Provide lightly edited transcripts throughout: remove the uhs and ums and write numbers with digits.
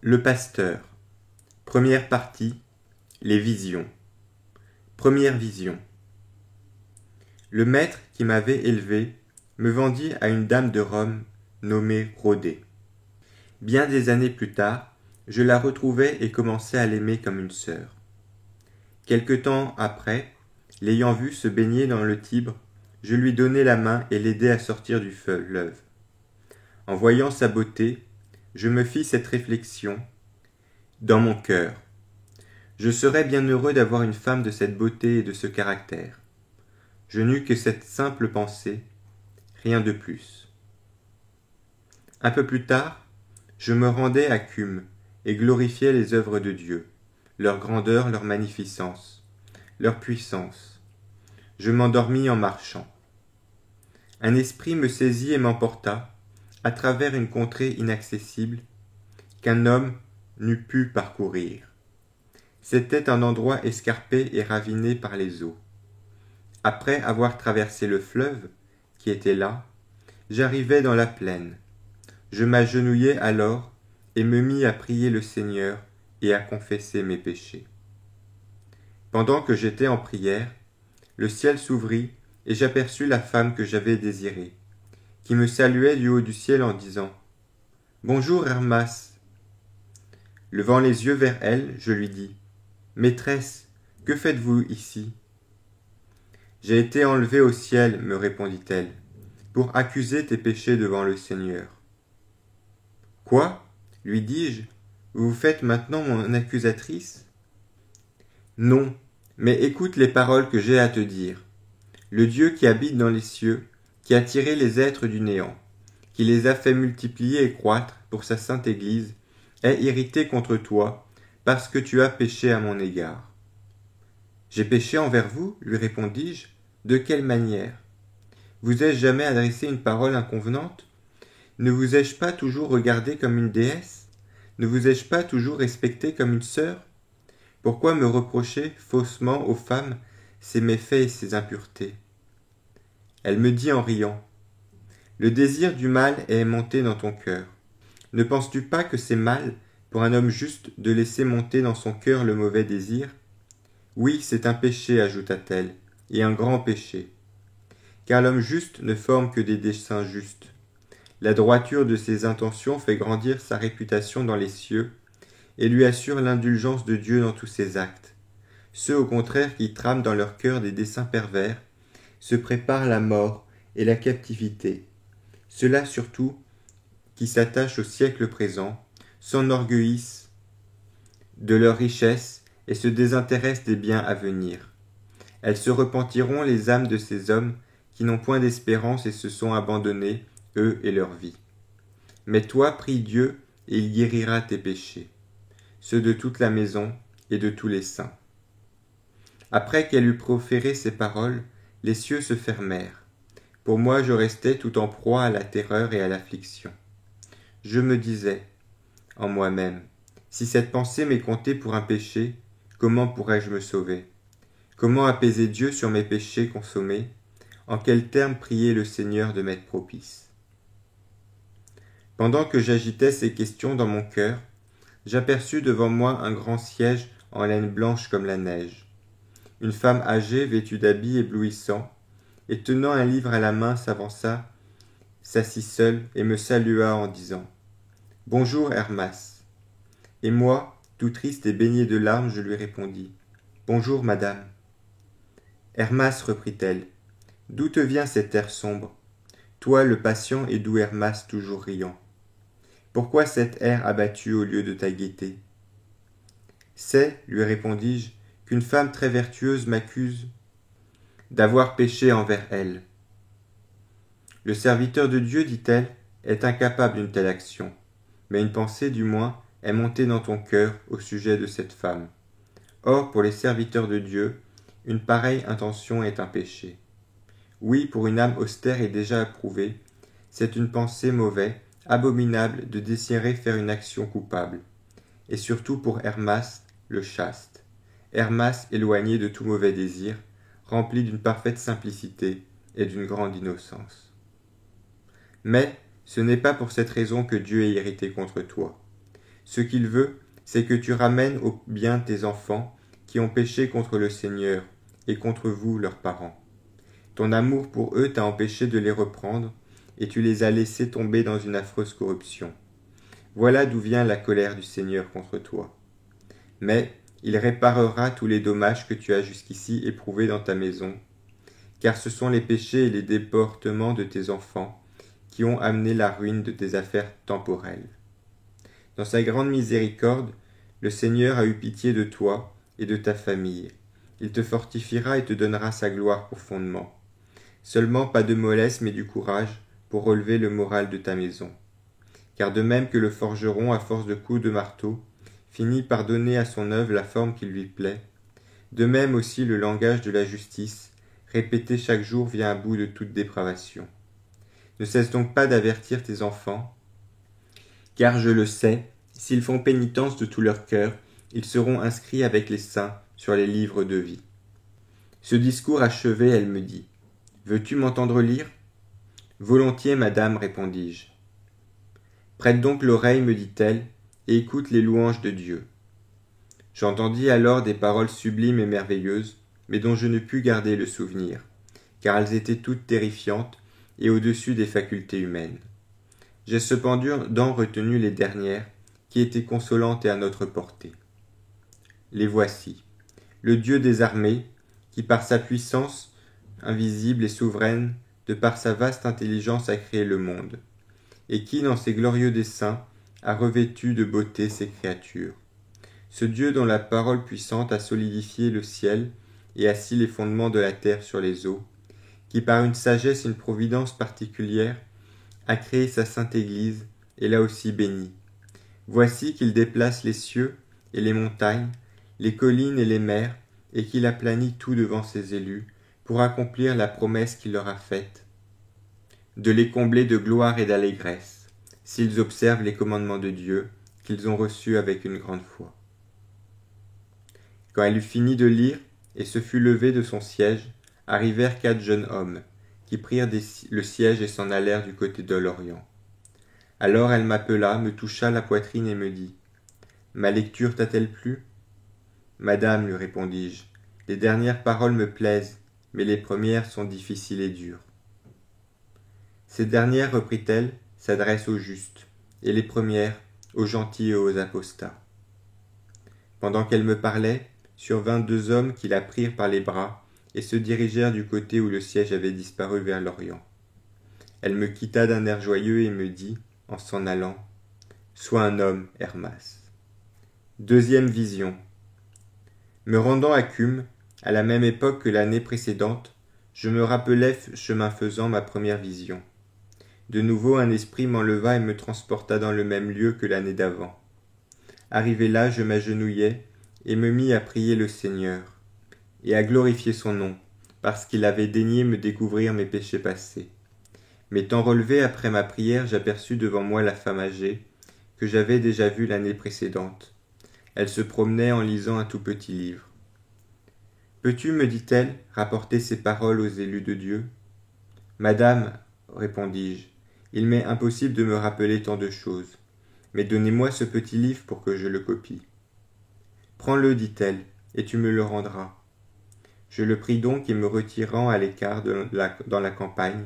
Le pasteur. Première partie. Les visions. Première vision. Le maître qui m'avait élevé me vendit à une dame de Rome nommée Rhodé. Bien des années plus tard, je la retrouvai et commençai à l'aimer comme une sœur. Quelque temps après, l'ayant vue se baigner dans le Tibre, je lui donnai la main et l'aidai à sortir du fleuve. En voyant sa beauté, je me fis cette réflexion dans mon cœur. Je serais bien heureux d'avoir une femme de cette beauté et de ce caractère. Je n'eus que cette simple pensée, rien de plus. Un peu plus tard, je me rendais à Cumes et glorifiais les œuvres de Dieu, leur grandeur, leur magnificence, leur puissance. Je m'endormis en marchant. Un esprit me saisit et m'emporta à travers une contrée inaccessible qu'un homme n'eût pu parcourir. C'était un endroit escarpé et raviné par les eaux. Après avoir traversé le fleuve, qui était là, j'arrivai dans la plaine. Je m'agenouillai alors et me mis à prier le Seigneur et à confesser mes péchés. Pendant que j'étais en prière, le ciel s'ouvrit et j'aperçus la femme que j'avais désirée, qui me saluait du haut du ciel en disant « Bonjour Hermas !» Levant les yeux vers elle, je lui dis « Maîtresse, que faites-vous ici ?» « J'ai été enlevée au ciel, me répondit-elle, pour accuser tes péchés devant le Seigneur. »« Quoi ?» lui dis-je, « vous vous faites maintenant mon accusatrice ?»« Non, mais écoute les paroles que j'ai à te dire. Le Dieu qui habite dans les cieux, qui a tiré les êtres du néant, qui les a fait multiplier et croître pour sa sainte Église, est irrité contre toi, parce que tu as péché à mon égard. » « J'ai péché envers vous, lui répondis-je. De quelle manière? Vous ai-je jamais adressé une parole inconvenante? Ne vous ai-je pas toujours regardé comme une déesse? Ne vous ai-je pas toujours respecté comme une sœur? Pourquoi me reprocher faussement aux femmes ces méfaits et ces impuretés? Elle me dit en riant, « Le désir du mal est monté dans ton cœur. Ne penses-tu pas que c'est mal pour un homme juste de laisser monter dans son cœur le mauvais désir? Oui, c'est un péché, ajouta-t-elle, et un grand péché. Car l'homme juste ne forme que des desseins justes. La droiture de ses intentions fait grandir sa réputation dans les cieux et lui assure l'indulgence de Dieu dans tous ses actes. Ceux, au contraire, qui trament dans leur cœur des desseins pervers, se préparent la mort et la captivité. Ceux-là surtout, qui s'attachent au siècle présent, s'enorgueillissent de leur richesse et se désintéressent des biens à venir. Elles se repentiront les âmes de ces hommes qui n'ont point d'espérance et se sont abandonnés, eux et leur vie. Mais toi, prie Dieu, et il guérira tes péchés, ceux de toute la maison et de tous les saints. Après qu'elle eut proféré ces paroles, les cieux se fermèrent. Pour moi, je restais tout en proie à la terreur et à l'affliction. Je me disais, en moi-même, si cette pensée m'est comptée pour un péché, comment pourrais-je me sauver? Comment apaiser Dieu sur mes péchés consommés? En quels termes prier le Seigneur de m'être propice? Pendant que j'agitais ces questions dans mon cœur, j'aperçus devant moi un grand siège en laine blanche comme la neige. Une femme âgée, vêtue d'habits éblouissants, et tenant un livre à la main s'avança, s'assit seule et me salua en disant « Bonjour Hermas !» Et moi, tout triste et baigné de larmes, je lui répondis « Bonjour madame !» Hermas, reprit-elle, d'où te vient cet air sombre? Toi, le patient et doux Hermas, toujours riant. Pourquoi cet air abattu au lieu de ta gaieté? C'est, lui répondis-je, qu'une femme très vertueuse m'accuse d'avoir péché envers elle. Le serviteur de Dieu, dit-elle, est incapable d'une telle action, mais une pensée, du moins, est montée dans ton cœur au sujet de cette femme. Or, pour les serviteurs de Dieu, une pareille intention est un péché. Oui, pour une âme austère et déjà approuvée, c'est une pensée mauvaise, abominable de désirer faire une action coupable. Et surtout pour Hermas, le chaste. Hermas éloigné de tout mauvais désir, rempli d'une parfaite simplicité et d'une grande innocence. Mais ce n'est pas pour cette raison que Dieu est irrité contre toi. Ce qu'il veut, c'est que tu ramènes au bien tes enfants qui ont péché contre le Seigneur et contre vous, leurs parents. Ton amour pour eux t'a empêché de les reprendre, et tu les as laissés tomber dans une affreuse corruption. Voilà d'où vient la colère du Seigneur contre toi. Mais il réparera tous les dommages que tu as jusqu'ici éprouvés dans ta maison, car ce sont les péchés et les déportements de tes enfants qui ont amené la ruine de tes affaires temporelles. Dans sa grande miséricorde, le Seigneur a eu pitié de toi et de ta famille. Il te fortifiera et te donnera sa gloire pour fondement. Seulement pas de mollesse mais du courage pour relever le moral de ta maison. Car de même que le forgeron, à force de coups de marteau, finit par donner à son œuvre la forme qui lui plaît, de même aussi le langage de la justice, répété chaque jour, vient à bout de toute dépravation. Ne cesse donc pas d'avertir tes enfants, car je le sais, s'ils font pénitence de tout leur cœur, ils seront inscrits avec les saints sur les livres de vie. Ce discours achevé, elle me dit : « Veux-tu m'entendre lire ? » ?»« Volontiers, madame, répondis-je. »« Prête donc l'oreille, me dit-elle, et écoute les louanges de Dieu. » J'entendis alors des paroles sublimes et merveilleuses, mais dont je ne pus garder le souvenir, car elles étaient toutes terrifiantes et au-dessus des facultés humaines. J'ai cependant retenu les dernières, qui étaient consolantes et à notre portée. Les voici. Le Dieu des armées, qui par sa puissance invisible et souveraine, de par sa vaste intelligence a créé le monde, et qui, dans ses glorieux desseins, a revêtu de beauté ses créatures. Ce Dieu dont la parole puissante a solidifié le ciel et assis les fondements de la terre sur les eaux, qui par une sagesse et une providence particulière a créé sa sainte Église et l'a aussi bénie. Voici qu'il déplace les cieux et les montagnes, les collines et les mers, et qu'il aplanit tout devant ses élus, pour accomplir la promesse qu'il leur a faite, de les combler de gloire et d'allégresse, s'ils observent les commandements de Dieu, qu'ils ont reçus avec une grande foi. Quand elle eut fini de lire, et se fut levée de son siège, arrivèrent 4 jeunes hommes, qui prirent le siège et s'en allèrent du côté de l'Orient. Alors elle m'appela, me toucha la poitrine et me dit : « Ma lecture t'a-t-elle plu ? » ?»« Madame, lui répondis-je, les dernières paroles me plaisent, mais les premières sont difficiles et dures. » Ces dernières, reprit-elle, s'adressent aux justes, et les premières aux gentils et aux apostats. Pendant qu'elle me parlait, survinrent 2 hommes qui la prirent par les bras et se dirigèrent du côté où le siège avait disparu vers l'Orient. Elle me quitta d'un air joyeux et me dit, en s'en allant : « Sois un homme, Hermas. » Deuxième vision. Me rendant à Cume, à la même époque que l'année précédente, je me rappelais, chemin faisant, ma première vision. De nouveau, un esprit m'enleva et me transporta dans le même lieu que l'année d'avant. Arrivé là, je m'agenouillai et me mis à prier le Seigneur, et à glorifier son nom, parce qu'il avait daigné me découvrir mes péchés passés. M'étant relevé après ma prière, j'aperçus devant moi la femme âgée, que j'avais déjà vue l'année précédente. Elle se promenait en lisant un tout petit livre. « Peux-tu, me dit-elle, rapporter ces paroles aux élus de Dieu ? » ?»« Madame, répondis-je, il m'est impossible de me rappeler tant de choses, mais donnez-moi ce petit livre pour que je le copie. »« Prends-le, dit-elle, et tu me le rendras. » Je le pris donc et me retirant à l'écart dans la campagne,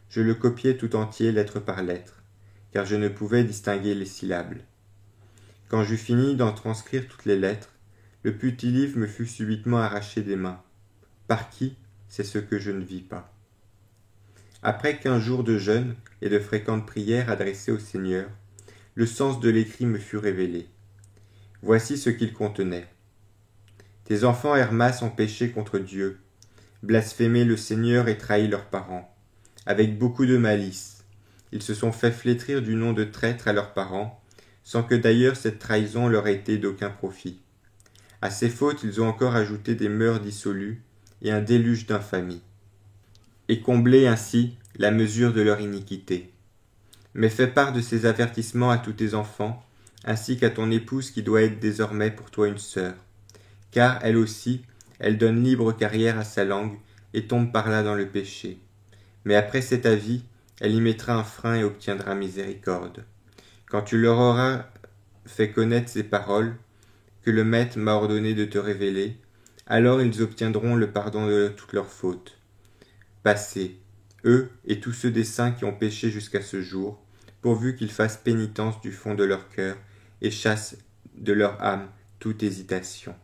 je le copiai tout entier lettre par lettre, car je ne pouvais distinguer les syllabes. Quand j'eus fini d'en transcrire toutes les lettres, le petit livre me fut subitement arraché des mains. Par qui ? C'est ce que je ne vis pas. Après 15 jours de jeûne et de fréquentes prières adressées au Seigneur, le sens de l'écrit me fut révélé. Voici ce qu'il contenait. Tes enfants Hermas ont péché contre Dieu, blasphémé le Seigneur et trahi leurs parents, avec beaucoup de malice. Ils se sont fait flétrir du nom de traîtres à leurs parents, sans que d'ailleurs cette trahison leur ait été d'aucun profit. À ces fautes, ils ont encore ajouté des mœurs dissolues et un déluge d'infamie, et comblé ainsi la mesure de leur iniquité. Mais fais part de ces avertissements à tous tes enfants, ainsi qu'à ton épouse qui doit être désormais pour toi une sœur, car elle aussi, elle donne libre carrière à sa langue et tombe par là dans le péché. Mais après cet avis, elle y mettra un frein et obtiendra miséricorde. Quand tu leur auras fait connaître ces paroles que le Maître m'a ordonné de te révéler, alors ils obtiendront le pardon de toutes leurs fautes passées, eux et tous ceux des saints qui ont péché jusqu'à ce jour, pourvu qu'ils fassent pénitence du fond de leur cœur et chassent de leur âme toute hésitation.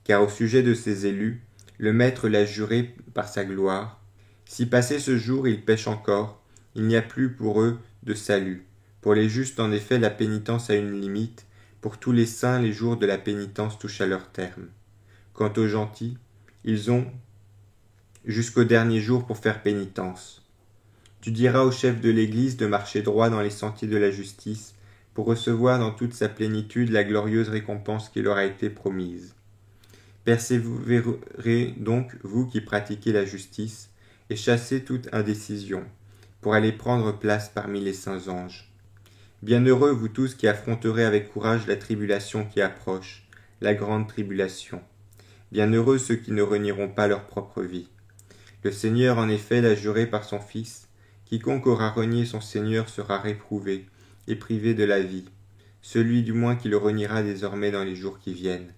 Car au sujet de ces élus, le Maître l'a juré par sa gloire, si passé ce jour ils pêchent encore, il n'y a plus pour eux de salut. Pour les justes, en effet, la pénitence a une limite, pour tous les saints, les jours de la pénitence touchent à leur terme. Quant aux gentils, ils ont jusqu'au dernier jour pour faire pénitence. Tu diras au chef de l'Église de marcher droit dans les sentiers de la justice, pour recevoir dans toute sa plénitude la glorieuse récompense qui leur a été promise. Persévérez donc, vous qui pratiquez la justice, et chassez toute indécision, pour aller prendre place parmi les saints anges. Bienheureux vous tous qui affronterez avec courage la tribulation qui approche, la grande tribulation. Bienheureux ceux qui ne renieront pas leur propre vie. Le Seigneur en effet l'a juré par son Fils, quiconque aura renié son Seigneur sera réprouvé et privé de la vie, celui du moins qui le reniera désormais dans les jours qui viennent.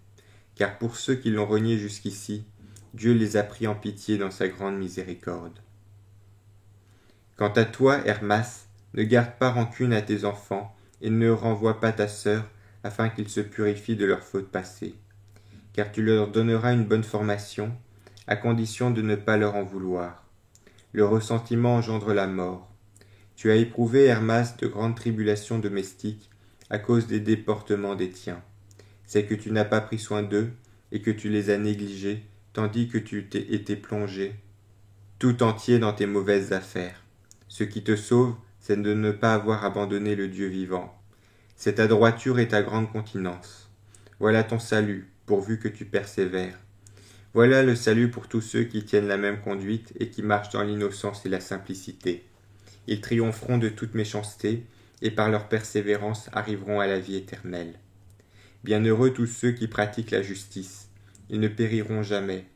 Car pour ceux qui l'ont renié jusqu'ici, Dieu les a pris en pitié dans sa grande miséricorde. Quant à toi, Hermas, ne garde pas rancune à tes enfants, et ne renvoie pas ta sœur, afin qu'ils se purifient de leurs fautes passées. Car tu leur donneras une bonne formation, à condition de ne pas leur en vouloir. Le ressentiment engendre la mort. Tu as éprouvé, Hermas, de grandes tribulations domestiques, à cause des déportements des tiens. C'est que tu n'as pas pris soin d'eux, et que tu les as négligés, tandis que tu t'es été plongé tout entier dans tes mauvaises affaires. Ce qui te sauve, c'est de ne pas avoir abandonné le Dieu vivant. C'est ta droiture et ta grande continence. Voilà ton salut, pourvu que tu persévères. Voilà le salut pour tous ceux qui tiennent la même conduite et qui marchent dans l'innocence et la simplicité. Ils triompheront de toute méchanceté, et par leur persévérance arriveront à la vie éternelle. Bienheureux tous ceux qui pratiquent la justice, ils ne périront jamais.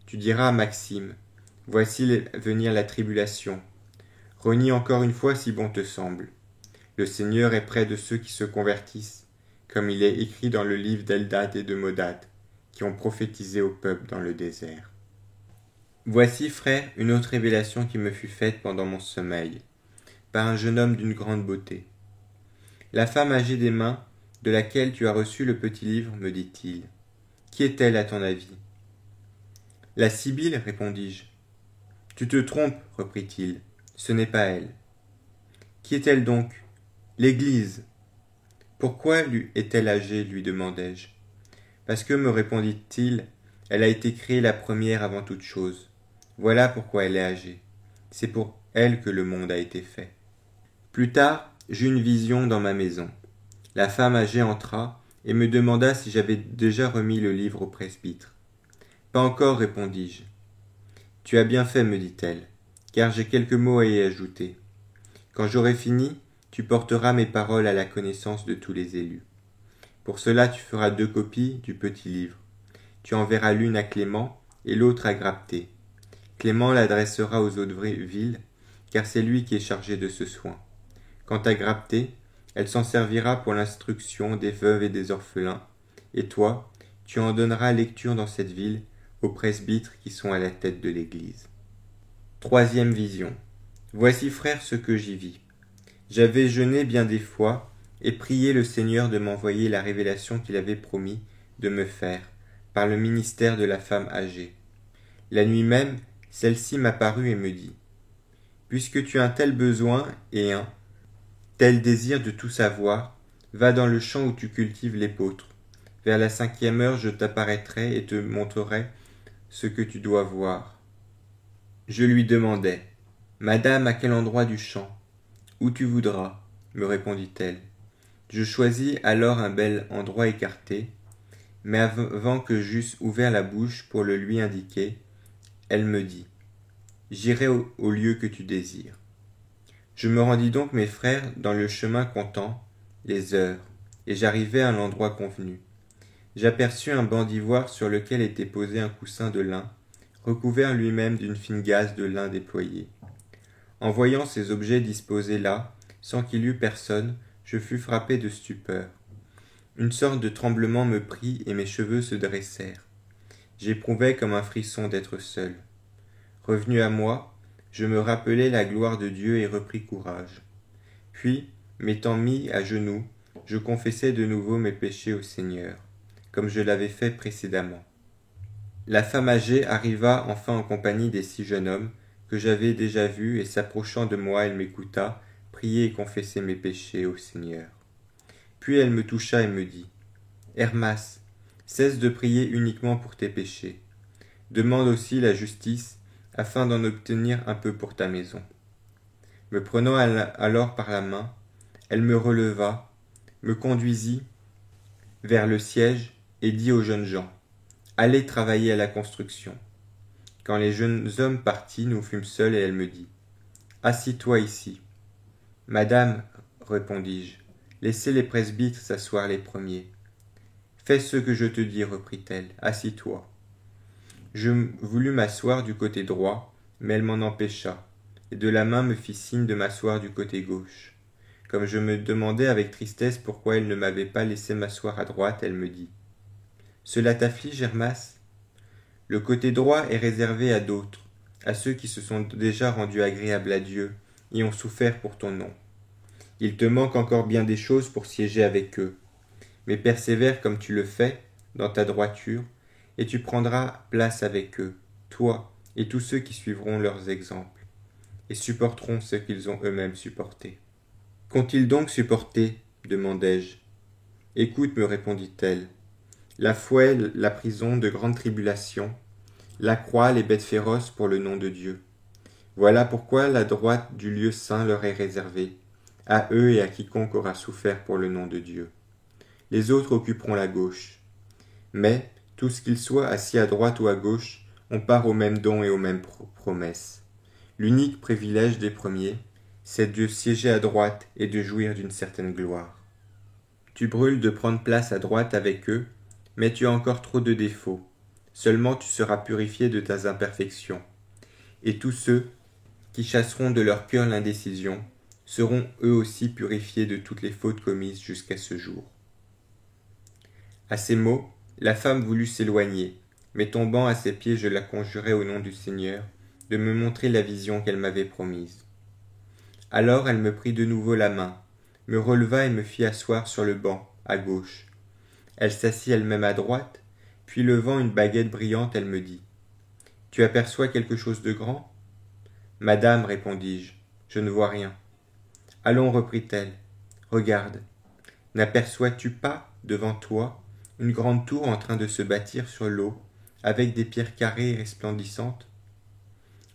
Tu diras à Maxime, voici venir la tribulation. Renie encore une fois si bon te semble. Le Seigneur est près de ceux qui se convertissent, comme il est écrit dans le livre d'Eldad et de Modad, qui ont prophétisé au peuple dans le désert. Voici, frère, une autre révélation qui me fut faite pendant mon sommeil, par un jeune homme d'une grande beauté. La femme âgée des mains, de laquelle tu as reçu le petit livre, me dit-il. Qui est-elle à ton avis? La Sibylle, répondis-je. Tu te trompes, reprit-il. Ce n'est pas elle. Qui est-elle donc? L'Église. Pourquoi est-elle âgée? Lui demandai-je. Parce que, me répondit-il, elle a été créée la première avant toute chose. Voilà pourquoi elle est âgée. C'est pour elle que le monde a été fait. Plus tard, j'eus une vision dans ma maison. La femme âgée entra et me demanda si j'avais déjà remis le livre au presbytre. Pas encore, répondis-je. Tu as bien fait, me dit-elle, car j'ai quelques mots à y ajouter. Quand j'aurai fini, tu porteras mes paroles à la connaissance de tous les élus. Pour cela, tu feras 2 copies du petit livre. Tu enverras l'une à Clément et l'autre à Grapté. Clément l'adressera aux autres villes, car c'est lui qui est chargé de ce soin. Quant à Grapté, elle s'en servira pour l'instruction des veuves et des orphelins, et toi, tu en donneras lecture dans cette ville aux presbytres qui sont à la tête de l'Église. 3e vision. Voici, frère, ce que j'y vis. J'avais jeûné bien des fois et prié le Seigneur de m'envoyer la révélation qu'il avait promis de me faire par le ministère de la femme âgée. La nuit même, celle-ci m'apparut et me dit « Puisque tu as un tel besoin et un tel désir de tout savoir, va dans le champ où tu cultives l'épeautre. Vers la 5e heure, je t'apparaîtrai et te montrerai ce que tu dois voir. » Je lui demandai « Madame, à quel endroit du champ ? Où tu voudras, me répondit-elle. Je choisis alors un bel endroit écarté, mais avant que j'eusse ouvert la bouche pour le lui indiquer, elle me dit « J'irai au lieu que tu désires. » Je me rendis donc, mes frères, dans le chemin comptant les heures, et j'arrivai à l'endroit convenu. J'aperçus un banc d'ivoire sur lequel était posé un coussin de lin, recouvert lui-même d'une fine gaze de lin déployée. En voyant ces objets disposés là, sans qu'il y eût personne, je fus frappé de stupeur. Une sorte de tremblement me prit et mes cheveux se dressèrent. J'éprouvais comme un frisson d'être seul. Revenu à moi, je me rappelai la gloire de Dieu et repris courage. Puis, m'étant mis à genoux, je confessai de nouveau mes péchés au Seigneur, comme je l'avais fait précédemment. La femme âgée arriva enfin en compagnie des 6 jeunes hommes que j'avais déjà vus, et s'approchant de moi, elle m'écouta, prier et confesser mes péchés au Seigneur. Puis elle me toucha et me dit, « Hermas, cesse de prier uniquement pour tes péchés. Demande aussi la justice, afin d'en obtenir un peu pour ta maison. » Me prenant alors par la main, elle me releva, me conduisit vers le siège et dit aux jeunes gens, « Allez travailler à la construction. » Quand les jeunes hommes partis, nous fûmes seuls et elle me dit, « Assis-toi ici. » « Madame, répondis-je, laissez les presbytres s'asseoir les premiers. »« Fais ce que je te dis, reprit-elle, assis-toi. » Je voulus m'asseoir du côté droit, mais elle m'en empêcha, et de la main me fit signe de m'asseoir du côté gauche. Comme je me demandais avec tristesse pourquoi elle ne m'avait pas laissé m'asseoir à droite, elle me dit, « Cela t'afflige, Hermas ? Le côté droit est réservé à d'autres, à ceux qui se sont déjà rendus agréables à Dieu et ont souffert pour ton nom. Il te manque encore bien des choses pour siéger avec eux, mais persévère comme tu le fais dans ta droiture, et tu prendras place avec eux, toi et tous ceux qui suivront leurs exemples, et supporteront ce qu'ils ont eux-mêmes supporté. »« Qu'ont-ils donc supporté ? Demandai-je. »« Écoute, me répondit-elle, la fouet, la prison, de grandes tribulations, la croix, les bêtes féroces pour le nom de Dieu. Voilà pourquoi la droite du lieu saint leur est réservée, à eux et à quiconque aura souffert pour le nom de Dieu. Les autres occuperont la gauche. Mais, tous qu'ils soient assis à droite ou à gauche, on part aux mêmes dons et aux mêmes promesses. L'unique privilège des premiers, c'est de siéger à droite et de jouir d'une certaine gloire. Tu brûles de prendre place à droite avec eux, mais tu as encore trop de défauts. Seulement tu seras purifié de tes imperfections. Et tous ceux qui chasseront de leur cœur l'indécision seront eux aussi purifiés de toutes les fautes commises jusqu'à ce jour. » À ces mots, la femme voulut s'éloigner, mais tombant à ses pieds, je la conjurai au nom du Seigneur de me montrer la vision qu'elle m'avait promise. Alors elle me prit de nouveau la main, me releva et me fit asseoir sur le banc, à gauche. Elle s'assit elle-même à droite, puis levant une baguette brillante, elle me dit, « Tu aperçois quelque chose de grand ? » « Madame, répondis-je, je ne vois rien. »« Allons, reprit-elle, regarde. N'aperçois-tu pas, devant toi, une grande tour en train de se bâtir sur l'eau, avec des pierres carrées et resplendissantes ? »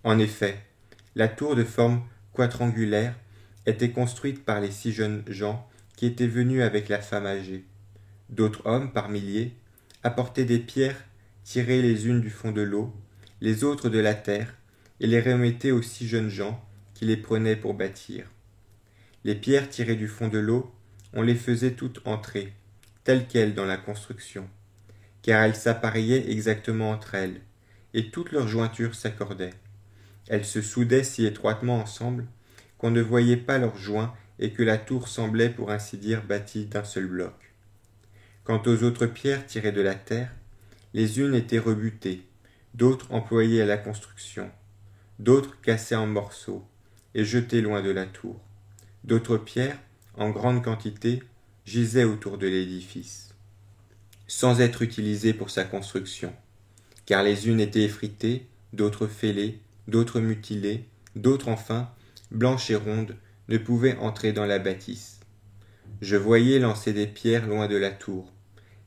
En effet, la tour de forme quadrangulaire était construite par les 6 jeunes gens qui étaient venus avec la femme âgée. D'autres hommes, par milliers, apportaient des pierres tirées les unes du fond de l'eau, les autres de la terre, et les remettaient aux 6 jeunes gens qui les prenaient pour bâtir. Les pierres tirées du fond de l'eau, on les faisait toutes entrer, telles quelles dans la construction, car elles s'appareillaient exactement entre elles, et toutes leurs jointures s'accordaient. Elles se soudaient si étroitement ensemble qu'on ne voyait pas leurs joints et que la tour semblait pour ainsi dire bâtie d'un seul bloc. Quant aux autres pierres tirées de la terre, les unes étaient rebutées, d'autres employées à la construction, d'autres cassées en morceaux et jetées loin de la tour. D'autres pierres, en grande quantité, gisaient autour de l'édifice, sans être utilisées pour sa construction, car les unes étaient effritées, d'autres fêlées, d'autres mutilées, d'autres enfin, blanches et rondes, ne pouvaient entrer dans la bâtisse. Je voyais lancer des pierres loin de la tour.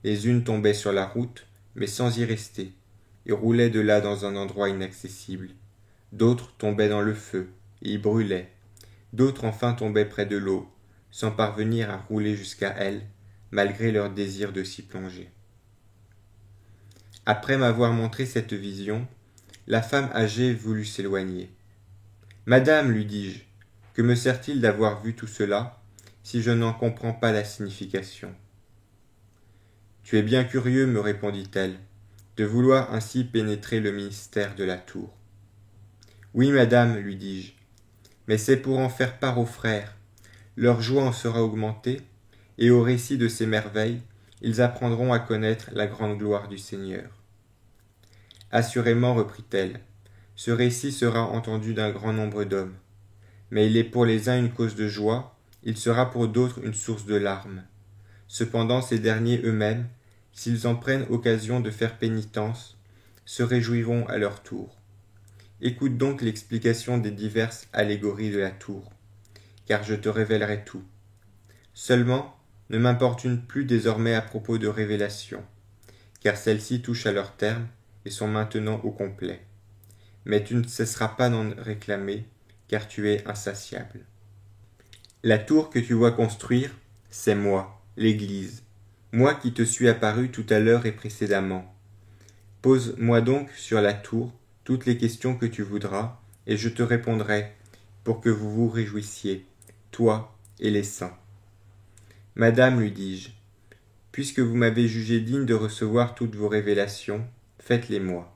Les unes tombaient sur la route, mais sans y rester, et roulaient de là dans un endroit inaccessible. D'autres tombaient dans le feu, et y brûlaient. D'autres enfin tombaient près de l'eau, sans parvenir à rouler jusqu'à elle, malgré leur désir de s'y plonger. Après m'avoir montré cette vision, la femme âgée voulut s'éloigner. « Madame, lui dis-je, que me sert-il d'avoir vu tout cela, si je n'en comprends pas la signification ? » « Tu es bien curieux, me répondit-elle, de vouloir ainsi pénétrer le mystère de la tour. »« Oui, madame, lui dis-je, mais c'est pour en faire part aux frères, leur joie en sera augmentée, et au récit de ces merveilles, ils apprendront à connaître la grande gloire du Seigneur. Assurément, reprit-elle, ce récit sera entendu d'un grand nombre d'hommes, mais il est pour les uns une cause de joie, il sera pour d'autres une source de larmes. Cependant, ces derniers eux-mêmes, s'ils en prennent occasion de faire pénitence, se réjouiront à leur tour. Écoute donc l'explication des diverses allégories de la tour, car je te révélerai tout. Seulement, ne m'importune plus désormais à propos de révélations, car celles-ci touchent à leur terme et sont maintenant au complet. Mais tu ne cesseras pas d'en réclamer, car tu es insatiable. La tour que tu vois construire, c'est moi, l'Église, moi qui te suis apparu tout à l'heure et précédemment. Pose-moi donc sur la tour toutes les questions que tu voudras, et je te répondrai, pour que vous vous réjouissiez, toi et les saints. Madame, lui dis-je, puisque vous m'avez jugé digne de recevoir toutes vos révélations, faites-les-moi.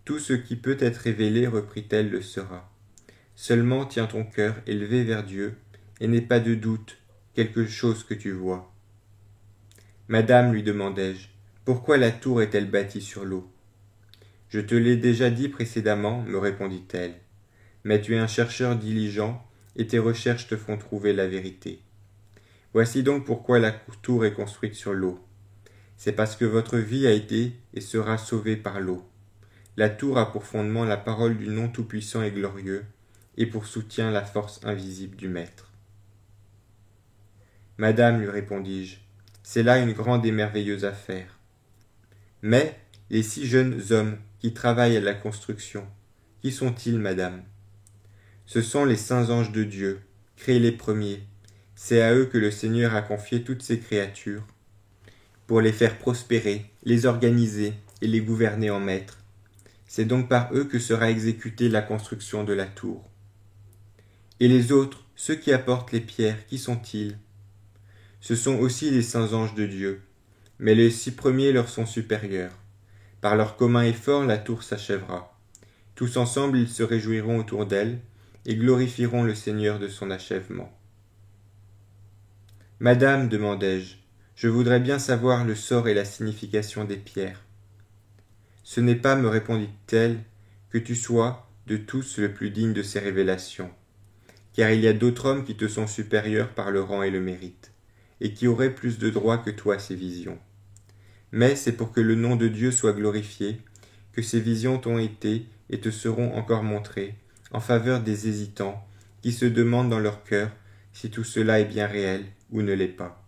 Tout ce qui peut être révélé, reprit-elle, le sera. Seulement tiens ton cœur élevé vers Dieu, et n'aie pas de doute, quelque chose que tu vois. Madame, lui demandai-je, pourquoi la tour est-elle bâtie sur l'eau? Je te l'ai déjà dit précédemment, me répondit-elle, mais tu es un chercheur diligent, et tes recherches te font trouver la vérité. Voici donc pourquoi la tour est construite sur l'eau. C'est parce que votre vie a été et sera sauvée par l'eau. La tour a pour fondement la parole du nom tout-puissant et glorieux, et pour soutien la force invisible du Maître. Madame, lui répondis-je, c'est là une grande et merveilleuse affaire. Mais les 6 jeunes hommes qui travaillent à la construction, qui sont-ils, madame? Ce sont les saints anges de Dieu, créés les premiers. C'est à eux que le Seigneur a confié toutes ces créatures, pour les faire prospérer, les organiser et les gouverner en maîtres. C'est donc par eux que sera exécutée la construction de la tour. Et les autres, ceux qui apportent les pierres, qui sont-ils? Ce sont aussi les saints anges de Dieu, mais les 6 premiers leur sont supérieurs. Par leur commun effort, la tour s'achèvera. Tous ensemble, ils se réjouiront autour d'elle et glorifieront le Seigneur de son achèvement. Madame, demandai-je, je voudrais bien savoir le sort et la signification des pierres. Ce n'est pas, me répondit-elle, que tu sois de tous le plus digne de ces révélations, car il y a d'autres hommes qui te sont supérieurs par le rang et le mérite, et qui auraient plus de droit que toi à ces visions. Mais c'est pour que le nom de Dieu soit glorifié, que ces visions t'ont été et te seront encore montrées, en faveur des hésitants, qui se demandent dans leur cœur si tout cela est bien réel ou ne l'est pas.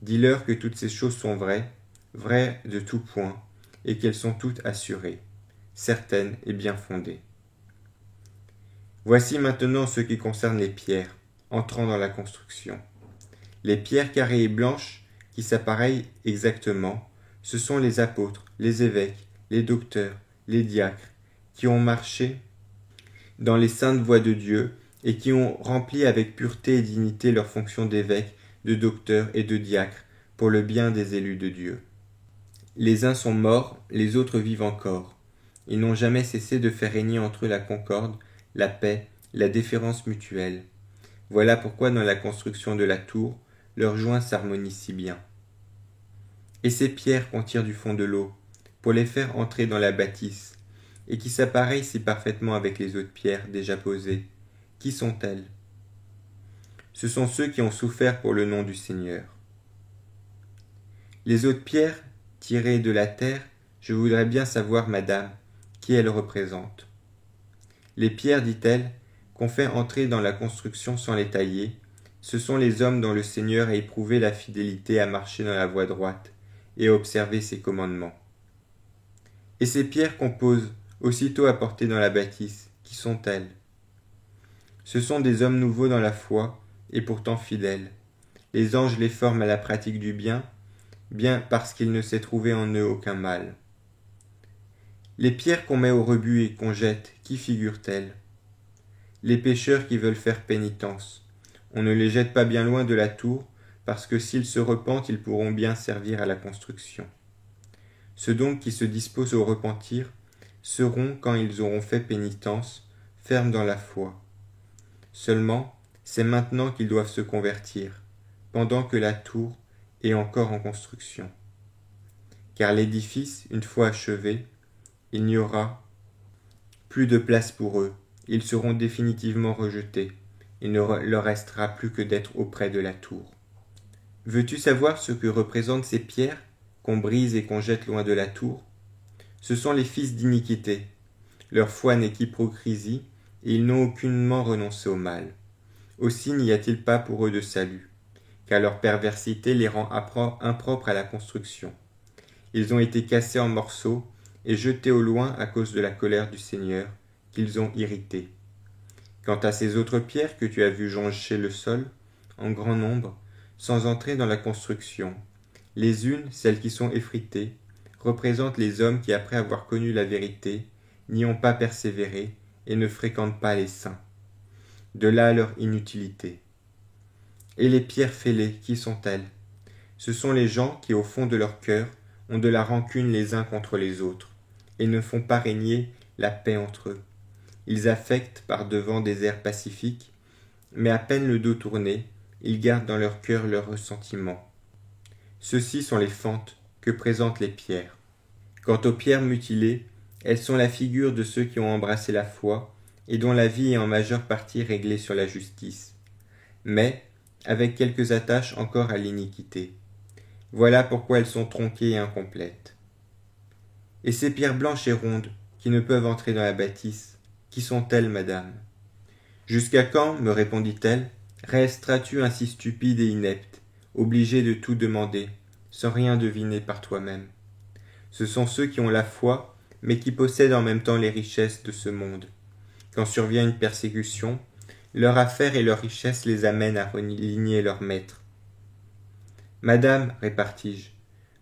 Dis-leur que toutes ces choses sont vraies, vraies de tout point, et qu'elles sont toutes assurées, certaines et bien fondées. Voici maintenant ce qui concerne les pierres, entrant dans la construction. Les pierres carrées et blanches, qui s'appareillent exactement, ce sont les apôtres, les évêques, les docteurs, les diacres, qui ont marché dans les saintes voies de Dieu et qui ont rempli avec pureté et dignité leurs fonctions d'évêques, de docteurs et de diacres pour le bien des élus de Dieu. Les uns sont morts, les autres vivent encore. Ils n'ont jamais cessé de faire régner entre eux la concorde, la paix, la déférence mutuelle. Voilà pourquoi dans la construction de la tour, leurs joints s'harmonient si bien. Et ces pierres qu'on tire du fond de l'eau, pour les faire entrer dans la bâtisse, et qui s'appareillent si parfaitement avec les autres pierres déjà posées, qui sont-elles? Ce sont ceux qui ont souffert pour le nom du Seigneur. Les autres pierres, tirées de la terre, je voudrais bien savoir, madame, qui elles représentent. Les pierres, dit-elle, qu'on fait entrer dans la construction sans les tailler, ce sont les hommes dont le Seigneur a éprouvé la fidélité à marcher dans la voie droite et à observer ses commandements. Et ces pierres qu'on pose, aussitôt apportées dans la bâtisse, qui sont-elles? Ce sont des hommes nouveaux dans la foi et pourtant fidèles. Les anges les forment à la pratique du bien, bien parce qu'il ne s'est trouvé en eux aucun mal. Les pierres qu'on met au rebut et qu'on jette, qui figurent-elles? Les pécheurs qui veulent faire pénitence. On ne les jette pas bien loin de la tour, parce que s'ils se repentent, ils pourront bien servir à la construction. Ceux donc qui se disposent au repentir seront, quand ils auront fait pénitence, fermes dans la foi. Seulement, c'est maintenant qu'ils doivent se convertir, pendant que la tour est encore en construction. Car l'édifice, une fois achevé, il n'y aura plus de place pour eux, ils seront définitivement rejetés, il ne leur restera plus que d'être auprès de la tour. Veux-tu savoir ce que représentent ces pierres qu'on brise et qu'on jette loin de la tour? Ce sont les fils d'iniquité. Leur foi n'est qu'hypocrisie, et ils n'ont aucunement renoncé au mal. Aussi n'y a-t-il pas pour eux de salut, car leur perversité les rend impropres à la construction. Ils ont été cassés en morceaux et jetés au loin à cause de la colère du Seigneur, qu'ils ont irrité. Quant à ces autres pierres que tu as vues joncher le sol, en grand nombre, sans entrer dans la construction, les unes, celles qui sont effritées, représentent les hommes qui, après avoir connu la vérité, n'y ont pas persévéré et ne fréquentent pas les saints. De là leur inutilité. Et les pierres fêlées, qui sont-elles? Ce sont les gens qui, au fond de leur cœur, ont de la rancune les uns contre les autres, et ne font pas régner la paix entre eux. Ils affectent par devant des airs pacifiques, mais à peine le dos tourné, ils gardent dans leur cœur leurs ressentiments. Ceux-ci sont les fentes que présentent les pierres. Quant aux pierres mutilées, elles sont la figure de ceux qui ont embrassé la foi et dont la vie est en majeure partie réglée sur la justice, mais avec quelques attaches encore à l'iniquité. Voilà pourquoi elles sont tronquées et incomplètes. Et ces pierres blanches et rondes, qui ne peuvent entrer dans la bâtisse, qui sont-elles, madame? Jusqu'à quand, me répondit-elle, resteras-tu ainsi stupide et inepte, obligé de tout demander, sans rien deviner par toi-même? Ce sont ceux qui ont la foi, mais qui possèdent en même temps les richesses de ce monde. Quand survient une persécution, leur affaire et leur richesse les amènent à religner leur maître. Madame, répartis-je,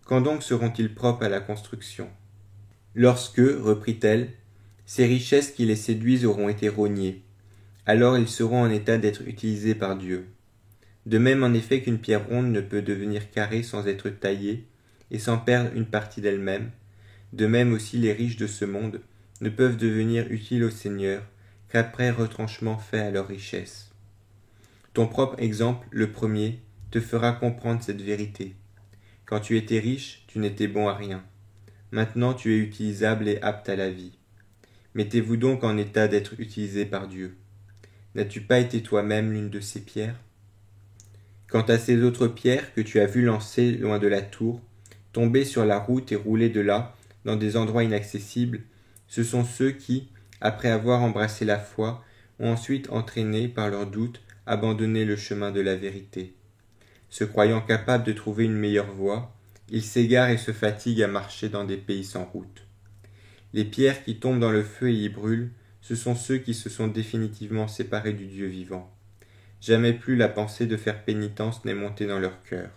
quand donc seront-ils propres à la construction? Lorsque, reprit-elle, ces richesses qui les séduisent auront été rognées, alors ils seront en état d'être utilisés par Dieu. De même en effet qu'une pierre ronde ne peut devenir carrée sans être taillée et sans perdre une partie d'elle-même, de même aussi les riches de ce monde ne peuvent devenir utiles au Seigneur qu'après retranchement fait à leur richesse. Ton propre exemple, le premier, te fera comprendre cette vérité. Quand tu étais riche, tu n'étais bon à rien. Maintenant tu es utilisable et apte à la vie. Mettez-vous donc en état d'être utilisé par Dieu. N'as-tu pas été toi-même l'une de ces pierres? Quant à ces autres pierres que tu as vues lancer loin de la tour, tomber sur la route et rouler de là, dans des endroits inaccessibles, ce sont ceux qui, après avoir embrassé la foi, ont ensuite entraîné, par leurs doutes, abandonné le chemin de la vérité. Se croyant capables de trouver une meilleure voie, ils s'égarent et se fatiguent à marcher dans des pays sans route. Les pierres qui tombent dans le feu et y brûlent, ce sont ceux qui se sont définitivement séparés du Dieu vivant. Jamais plus la pensée de faire pénitence n'est montée dans leur cœur.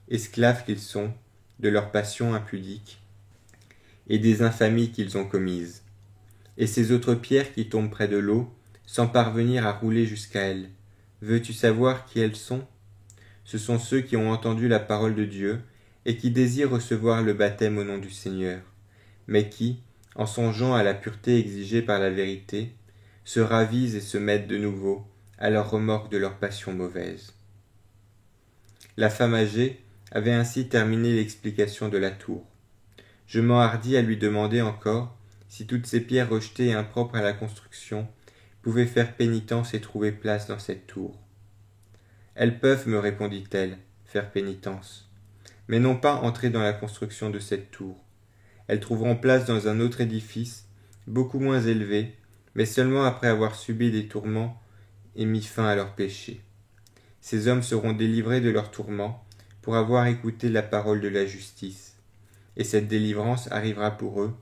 Esclaves qu'ils sont, de leur passion impudique, et des infamies qu'ils ont commises. Et ces autres pierres qui tombent près de l'eau, sans parvenir à rouler jusqu'à elles, veux-tu savoir qui elles sont? Ce sont ceux qui ont entendu la parole de Dieu, et qui désirent recevoir le baptême au nom du Seigneur, mais qui, en songeant à la pureté exigée par la vérité, se ravisent et se mettent de nouveau à leur remorque de leur passion mauvaise. La femme âgée avait ainsi terminé l'explication de la tour. Je m'enhardis à lui demander encore si toutes ces pierres rejetées et impropres à la construction pouvaient faire pénitence et trouver place dans cette tour. Elles peuvent, me répondit-elle, faire pénitence, mais non pas entrer dans la construction de cette tour. Elles trouveront place dans un autre édifice, beaucoup moins élevé, mais seulement après avoir subi des tourments et mis fin à leurs péchés. Ces hommes seront délivrés de leurs tourments pour avoir écouté la parole de la justice, et cette délivrance arrivera pour eux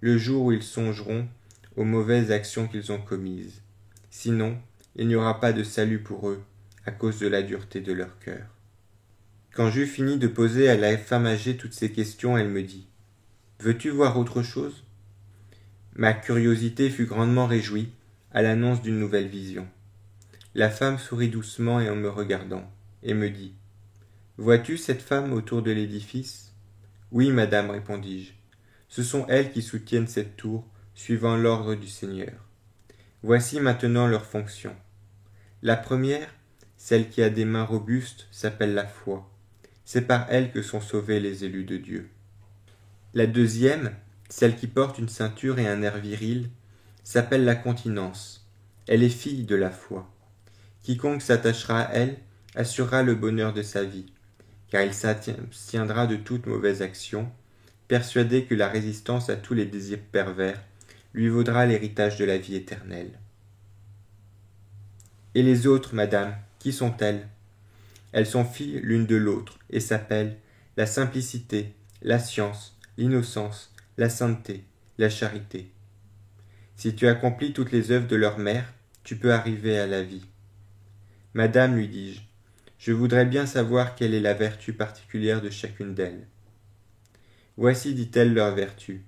le jour où ils songeront aux mauvaises actions qu'ils ont commises. Sinon, il n'y aura pas de salut pour eux à cause de la dureté de leur cœur. Quand j'eus fini de poser à la femme âgée toutes ces questions, elle me dit « Veux-tu voir autre chose ?» Ma curiosité fut grandement réjouie à l'annonce d'une nouvelle vision. La femme sourit doucement et en me regardant, et me dit « Vois-tu cette femme autour de l'édifice ?» « Oui, madame, répondis-je. Ce sont elles qui soutiennent cette tour, suivant l'ordre du Seigneur. Voici maintenant leur fonction. La première, celle qui a des mains robustes, s'appelle la foi. C'est par elle que sont sauvés les élus de Dieu. La deuxième, celle qui porte une ceinture et un air viril, s'appelle la continence. Elle est fille de la foi. Quiconque s'attachera à elle assurera le bonheur de sa vie, car il s'abstiendra de toute mauvaise action, persuadé que la résistance à tous les désirs pervers lui vaudra l'héritage de la vie éternelle. Et les autres, madame, qui sont-elles? Elles sont filles l'une de l'autre et s'appellent la simplicité, la science, l'innocence, la sainteté, la charité. Si tu accomplis toutes les œuvres de leur mère, tu peux arriver à la vie. Madame, lui dis-je, je voudrais bien savoir quelle est la vertu particulière de chacune d'elles. Voici, dit-elle, leurs vertus.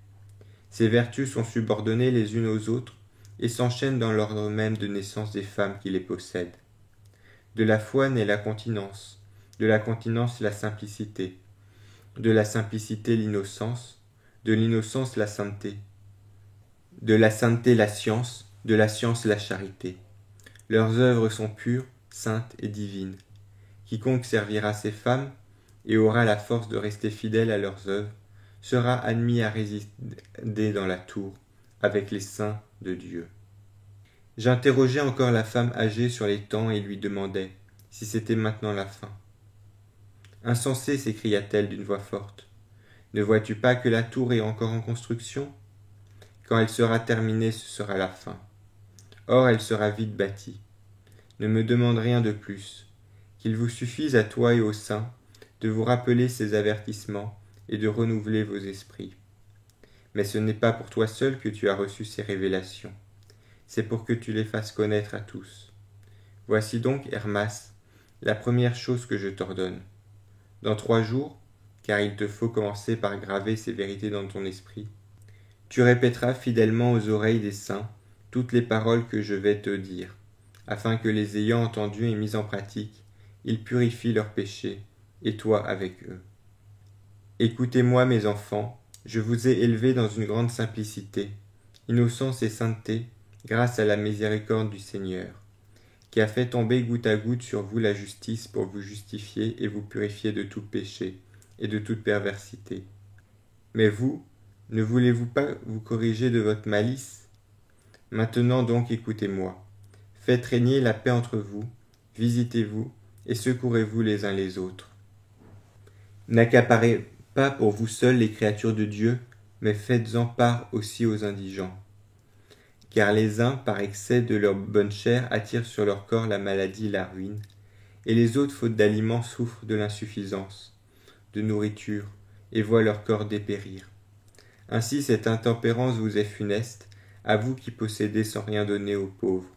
Ces vertus sont subordonnées les unes aux autres et s'enchaînent dans l'ordre même de naissance des femmes qui les possèdent. De la foi naît la continence, de la continence la simplicité, de la simplicité l'innocence, de l'innocence la sainteté, de la sainteté la science, de la science la charité. Leurs œuvres sont pures, saintes et divines. Quiconque servira ces femmes et aura la force de rester fidèle à leurs œuvres sera admis à résider dans la tour avec les saints de Dieu. J'interrogeais encore la femme âgée sur les temps et lui demandai si c'était maintenant la fin. Insensé, s'écria-t-elle d'une voix forte. Ne vois-tu pas que la tour est encore en construction? Quand elle sera terminée, ce sera la fin. Or, elle sera vite bâtie. Ne me demande rien de plus. Qu'il vous suffise à toi et aux saints de vous rappeler ces avertissements et de renouveler vos esprits. Mais ce n'est pas pour toi seul que tu as reçu ces révélations. C'est pour que tu les fasses connaître à tous. Voici donc, Hermas, la première chose que je t'ordonne. Dans 3 jours, car il te faut commencer par graver ces vérités dans ton esprit, tu répéteras fidèlement aux oreilles des saints toutes les paroles que je vais te dire, afin que les ayant entendues et mises en pratique, ils purifient leurs péchés, et toi avec eux. Écoutez-moi, mes enfants, je vous ai élevés dans une grande simplicité, innocence et sainteté, grâce à la miséricorde du Seigneur, qui a fait tomber goutte à goutte sur vous la justice pour vous justifier et vous purifier de tout péché et de toute perversité. Mais vous, ne voulez-vous pas vous corriger de votre malice? Maintenant donc écoutez-moi. Faites régner la paix entre vous, visitez-vous et secourez-vous les uns les autres. N'accaparez pas pour vous seuls les créatures de Dieu, mais faites-en part aussi aux indigents. Car les uns, par excès de leur bonne chair, attirent sur leur corps la maladie et la ruine, et les autres, faute d'aliments, souffrent de l'insuffisance, de nourriture, et voient leur corps dépérir. Ainsi cette intempérance vous est funeste, à vous qui possédez sans rien donner aux pauvres.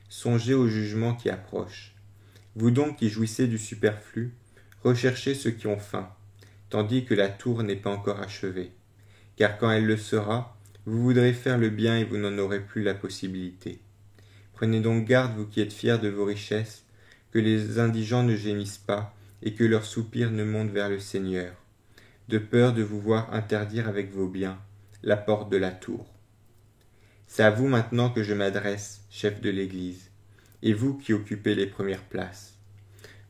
Songez au jugement qui approche. Vous donc qui jouissez du superflu, recherchez ceux qui ont faim, tandis que la tour n'est pas encore achevée. Car quand elle le sera, vous voudrez faire le bien et vous n'en aurez plus la possibilité. Prenez donc garde, vous qui êtes fiers de vos richesses, que les indigents ne gémissent pas et que leurs soupirs ne montent vers le Seigneur, de peur de vous voir interdire avec vos biens la porte de la tour. C'est à vous maintenant que je m'adresse, chef de l'Église, et vous qui occupez les premières places.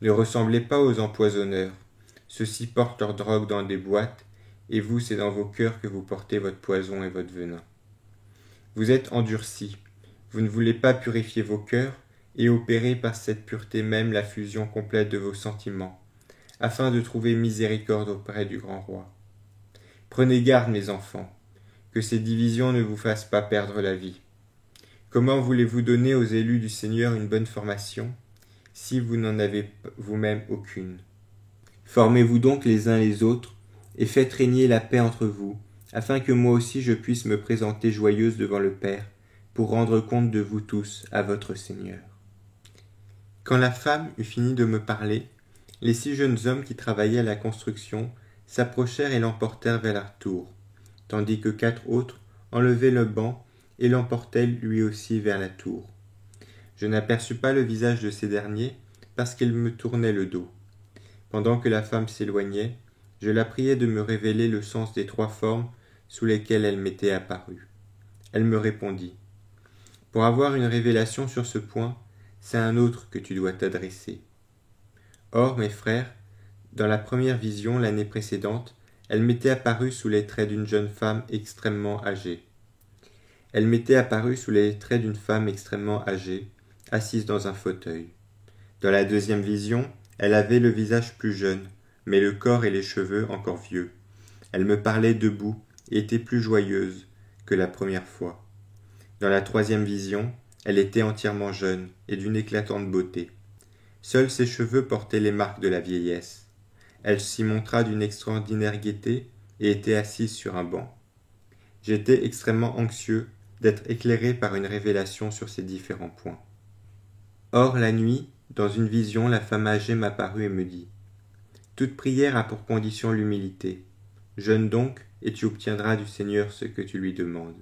Ne ressemblez pas aux empoisonneurs. Ceux-ci portent leur drogue dans des boîtes, et vous, c'est dans vos cœurs que vous portez votre poison et votre venin. Vous êtes endurcis, vous ne voulez pas purifier vos cœurs et opérer par cette pureté même la fusion complète de vos sentiments, afin de trouver miséricorde auprès du grand roi. Prenez garde, mes enfants, que ces divisions ne vous fassent pas perdre la vie. Comment voulez-vous donner aux élus du Seigneur une bonne formation, si vous n'en avez vous-même aucune? Formez-vous donc les uns les autres, et faites régner la paix entre vous, afin que moi aussi je puisse me présenter joyeuse devant le Père, pour rendre compte de vous tous à votre Seigneur. Quand la femme eut fini de me parler, les 6 jeunes hommes qui travaillaient à la construction s'approchèrent et l'emportèrent vers la tour, tandis que 4 autres enlevaient le banc et l'emportaient lui aussi vers la tour. Je n'aperçus pas le visage de ces derniers, parce qu'ils me tournaient le dos. Pendant que la femme s'éloignait, je la priai de me révéler le sens des 3 formes sous lesquelles elle m'était apparue. Elle me répondit. Pour avoir une révélation sur ce point, c'est à un autre que tu dois t'adresser. Or, mes frères, dans la première vision l'année précédente, elle m'était apparue sous les traits d'une jeune femme extrêmement âgée. Elle m'était apparue sous les traits d'une femme extrêmement âgée, assise dans un fauteuil. Dans la deuxième vision, elle avait le visage plus jeune, mais le corps et les cheveux encore vieux. Elle me parlait debout et était plus joyeuse que la première fois. Dans la troisième vision, elle était entièrement jeune et d'une éclatante beauté. Seuls ses cheveux portaient les marques de la vieillesse. Elle s'y montra d'une extraordinaire gaieté et était assise sur un banc. J'étais extrêmement anxieux d'être éclairé par une révélation sur ces différents points. Or, la nuit, dans une vision, la femme âgée m'apparut et me dit « Toute prière a pour condition l'humilité. Jeûne donc, et tu obtiendras du Seigneur ce que tu lui demandes. »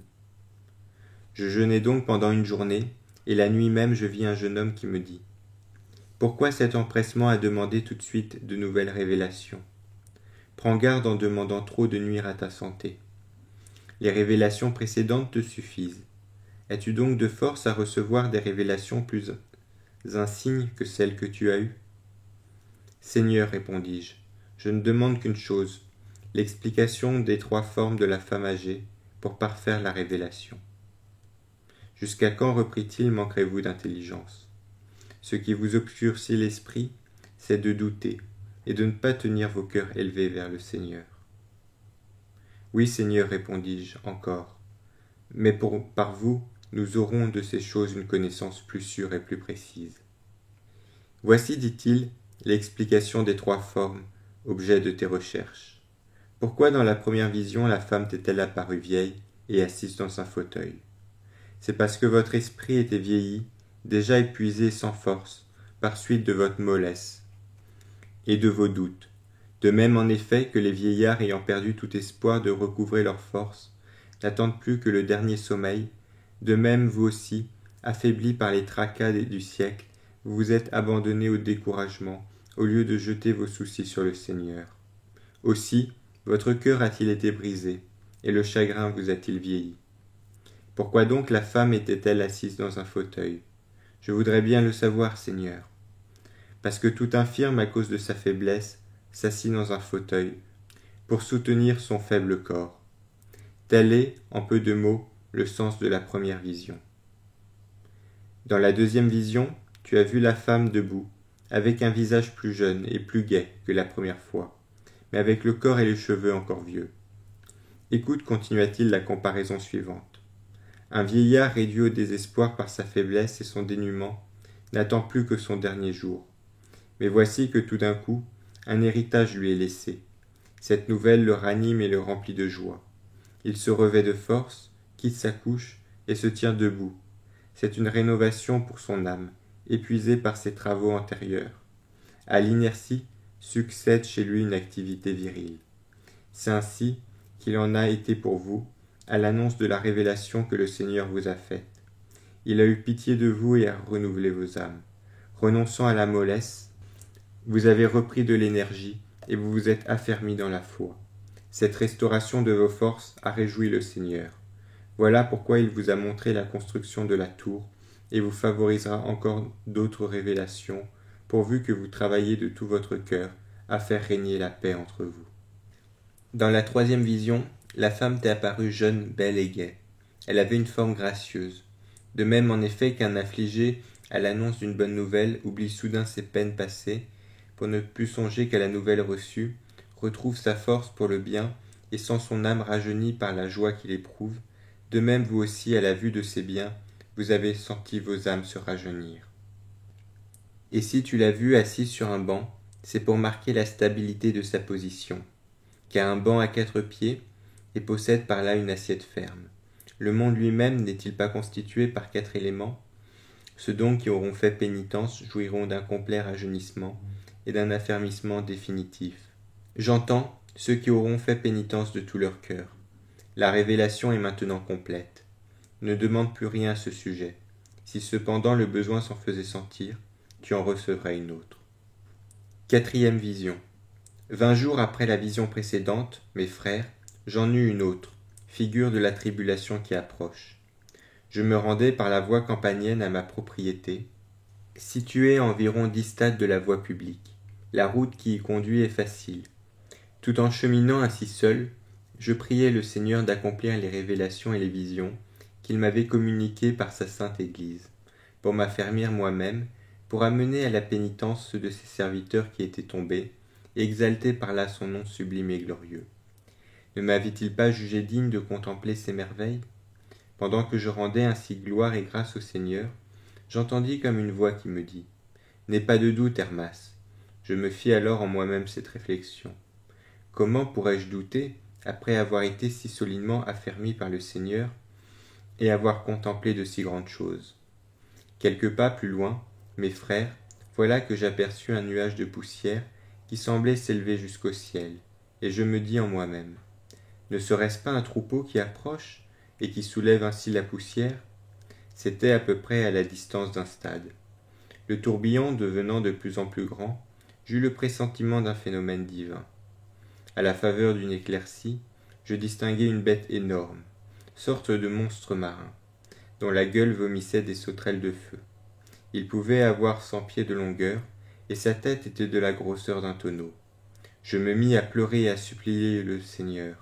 Je jeûnai donc pendant une journée, et la nuit même je vis un jeune homme qui me dit « Pourquoi cet empressement à demander tout de suite de nouvelles révélations? Prends garde en demandant trop de nuire à ta santé. Les révélations précédentes te suffisent. Es-tu donc de force à recevoir des révélations plus insignes que celles que tu as eues? Seigneur, répondis-je, je ne demande qu'une chose, l'explication des trois formes de la femme âgée pour parfaire la révélation. Jusqu'à quand, reprit-il, manquerez-vous d'intelligence? Ce qui vous obscurcit l'esprit, c'est de douter et de ne pas tenir vos cœurs élevés vers le Seigneur. Oui, Seigneur, répondis-je encore, mais par vous, nous aurons de ces choses une connaissance plus sûre et plus précise. Voici, dit-il, l'explication des trois formes, objet de tes recherches. Pourquoi dans la première vision la femme t'est-elle apparue vieille et assise dans un fauteuil? C'est parce que votre esprit était vieilli, déjà épuisé sans force, par suite de votre mollesse et de vos doutes. De même en effet que les vieillards ayant perdu tout espoir de recouvrer leur force, n'attendent plus que le dernier sommeil, de même vous aussi, affaiblis par les tracas du siècle, vous vous êtes abandonnés au découragement, au lieu de jeter vos soucis sur le Seigneur. Aussi, votre cœur a-t-il été brisé, et le chagrin vous a-t-il vieilli? Pourquoi donc la femme était-elle assise dans un fauteuil? Je voudrais bien le savoir, Seigneur. Parce que tout infirme à cause de sa faiblesse s'assit dans un fauteuil, pour soutenir son faible corps. Tel est, en peu de mots, le sens de la première vision. Dans la deuxième vision, tu as vu la femme debout, avec un visage plus jeune et plus gai que la première fois, mais avec le corps et les cheveux encore vieux. Écoute, continua-t-il, la comparaison suivante. Un vieillard réduit au désespoir par sa faiblesse et son dénuement n'attend plus que son dernier jour. Mais voici que tout d'un coup, un héritage lui est laissé. Cette nouvelle le ranime et le remplit de joie. Il se revêt de force, quitte sa couche et se tient debout. C'est une rénovation pour son âme, épuisée par ses travaux antérieurs. À l'inertie succède chez lui une activité virile. C'est ainsi qu'il en a été pour vous, à l'annonce de la révélation que le Seigneur vous a faite. Il a eu pitié de vous et a renouvelé vos âmes. Renonçant à la mollesse, vous avez repris de l'énergie et vous vous êtes affermis dans la foi. Cette restauration de vos forces a réjoui le Seigneur. Voilà pourquoi il vous a montré la construction de la tour et vous favorisera encore d'autres révélations, pourvu que vous travaillez de tout votre cœur à faire régner la paix entre vous. Dans la troisième vision, la femme t'est apparue jeune, belle et gaie. Elle avait une forme gracieuse. De même en effet qu'un affligé, à l'annonce d'une bonne nouvelle, oublie soudain ses peines passées, pour ne plus songer qu'à la nouvelle reçue, retrouve sa force pour le bien, et sent son âme rajeunie par la joie qu'il éprouve, de même vous aussi, à la vue de ces biens, vous avez senti vos âmes se rajeunir. Et si tu l'as vue assise sur un banc, c'est pour marquer la stabilité de sa position, car un banc a 4 pieds, et possède par là une assiette ferme. Le monde lui-même n'est-il pas constitué par 4 éléments? Ceux donc qui auront fait pénitence jouiront d'un complet rajeunissement et d'un affermissement définitif. J'entends ceux qui auront fait pénitence de tout leur cœur. La révélation est maintenant complète. Ne demande plus rien à ce sujet. Si cependant le besoin s'en faisait sentir, tu en recevrais une autre. Quatrième vision. 20 jours après la vision précédente, mes frères, j'en eus une autre, figure de la tribulation qui approche. Je me rendais par la voie campanienne à ma propriété. Situé à environ 10 stades de la voie publique, la route qui y conduit est facile. Tout en cheminant ainsi seul, je priais le Seigneur d'accomplir les révélations et les visions qu'il m'avait communiquées par sa sainte Église, pour m'affermir moi-même, pour amener à la pénitence ceux de ses serviteurs qui étaient tombés, et exalter par là son nom sublime et glorieux. Ne m'avait-il pas jugé digne de contempler ces merveilles? Pendant que je rendais ainsi gloire et grâce au Seigneur, j'entendis comme une voix qui me dit « N'aie pas de doute, Hermas. » Je me fis alors en moi-même cette réflexion. Comment pourrais-je douter, après avoir été si solidement affermi par le Seigneur et avoir contemplé de si grandes choses? Quelques pas plus loin, mes frères, voilà que j'aperçus un nuage de poussière qui semblait s'élever jusqu'au ciel, et je me dis en moi-même, ne serait-ce pas un troupeau qui approche et qui soulève ainsi la poussière? C'était à peu près à la distance d'un stade. Le tourbillon devenant de plus en plus grand, j'eus le pressentiment d'un phénomène divin. À la faveur d'une éclaircie, je distinguai une bête énorme, sorte de monstre marin, dont la gueule vomissait des sauterelles de feu. Il pouvait avoir 100 pieds de longueur, et sa tête était de la grosseur d'un tonneau. Je me mis à pleurer et à supplier le Seigneur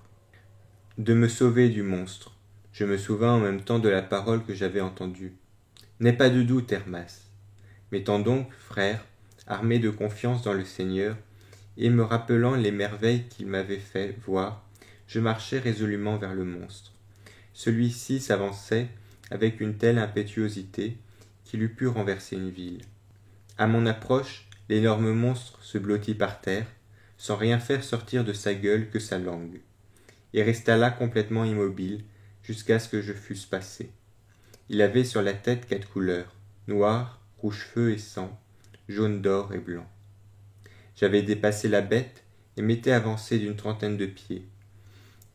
de me sauver du monstre. Je me souvins en même temps de la parole que j'avais entendue. « N'aie pas de doute, Hermas. » M'étant donc, frère, armé de confiance dans le Seigneur, et me rappelant les merveilles qu'il m'avait fait voir, je marchai résolument vers le monstre. Celui-ci s'avançait avec une telle impétuosité qu'il eût pu renverser une ville. À mon approche, l'énorme monstre se blottit par terre, sans rien faire sortir de sa gueule que sa langue, et resta là complètement immobile jusqu'à ce que je fusse passé. Il avait sur la tête 4 couleurs, noir, rouge-feu et sang, jaune d'or et blanc. J'avais dépassé la bête et m'étais avancé d'une 30aine de pieds,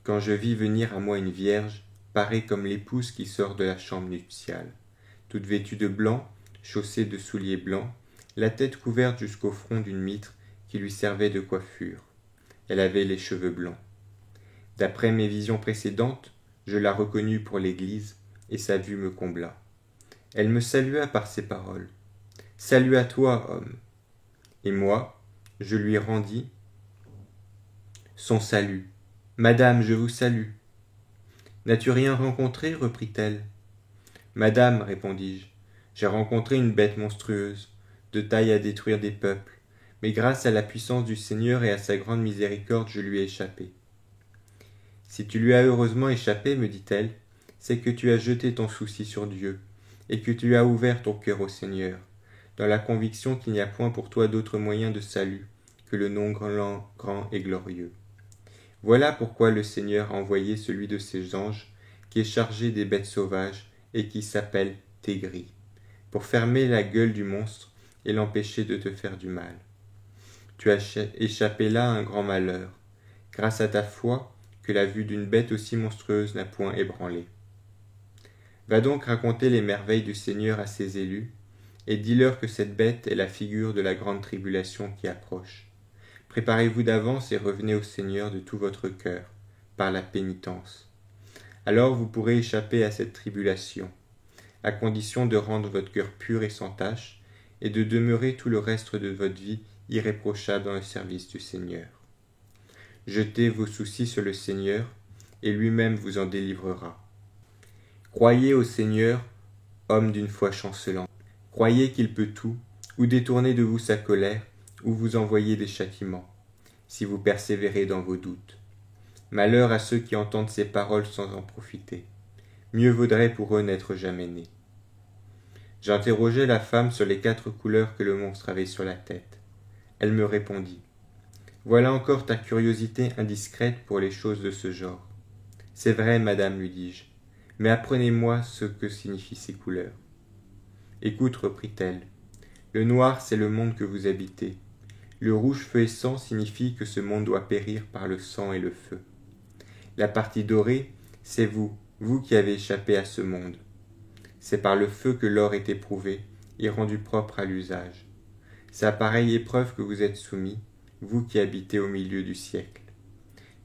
quand je vis venir à moi une vierge, parée comme l'épouse qui sort de la chambre nuptiale, toute vêtue de blanc, chaussée de souliers blancs, la tête couverte jusqu'au front d'une mitre qui lui servait de coiffure. Elle avait les cheveux blancs. D'après mes visions précédentes, je la reconnus pour l'Église, et sa vue me combla. Elle me salua par ces paroles. « Salut à toi, homme !» Et moi, je lui rendis son salut. « Madame, je vous salue. »« N'as-tu rien rencontré ?» reprit-elle. « Madame, répondis-je, j'ai rencontré une bête monstrueuse, de taille à détruire des peuples, mais grâce à la puissance du Seigneur et à sa grande miséricorde, je lui ai échappé. »« Si tu lui as heureusement échappé, me dit-elle, c'est que tu as jeté ton souci sur Dieu, et que tu as ouvert ton cœur au Seigneur, dans la conviction qu'il n'y a point pour toi d'autre moyen de salut que le nom grand et glorieux. Voilà pourquoi le Seigneur a envoyé celui de ses anges, qui est chargé des bêtes sauvages, et qui s'appelle Tégri, pour fermer la gueule du monstre et l'empêcher de te faire du mal. Tu as échappé là à un grand malheur, grâce à ta foi que la vue d'une bête aussi monstrueuse n'a point ébranlé. Va donc raconter les merveilles du Seigneur à ses élus, et dis-leur que cette bête est la figure de la grande tribulation qui approche. Préparez-vous d'avance et revenez au Seigneur de tout votre cœur, par la pénitence. Alors vous pourrez échapper à cette tribulation, à condition de rendre votre cœur pur et sans tache, et de demeurer tout le reste de votre vie irréprochable dans le service du Seigneur. Jetez vos soucis sur le Seigneur, et lui-même vous en délivrera. Croyez au Seigneur, homme d'une foi chancelante. Croyez qu'il peut tout, ou détourner de vous sa colère, ou vous envoyer des châtiments, si vous persévérez dans vos doutes. Malheur à ceux qui entendent ces paroles sans en profiter. Mieux vaudrait pour eux n'être jamais nés. J'interrogeai la femme sur les 4 couleurs que le monstre avait sur la tête. Elle me répondit. Voilà encore ta curiosité indiscrète pour les choses de ce genre. C'est vrai, madame, lui dis-je, mais apprenez-moi ce que signifient ces couleurs. Écoute, reprit-elle, le noir, c'est le monde que vous habitez. Le rouge feu et sang signifie que ce monde doit périr par le sang et le feu. La partie dorée, c'est vous, vous qui avez échappé à ce monde. C'est par le feu que l'or est éprouvé et rendu propre à l'usage. C'est à pareille épreuve que vous êtes soumis, vous qui habitez au milieu du siècle.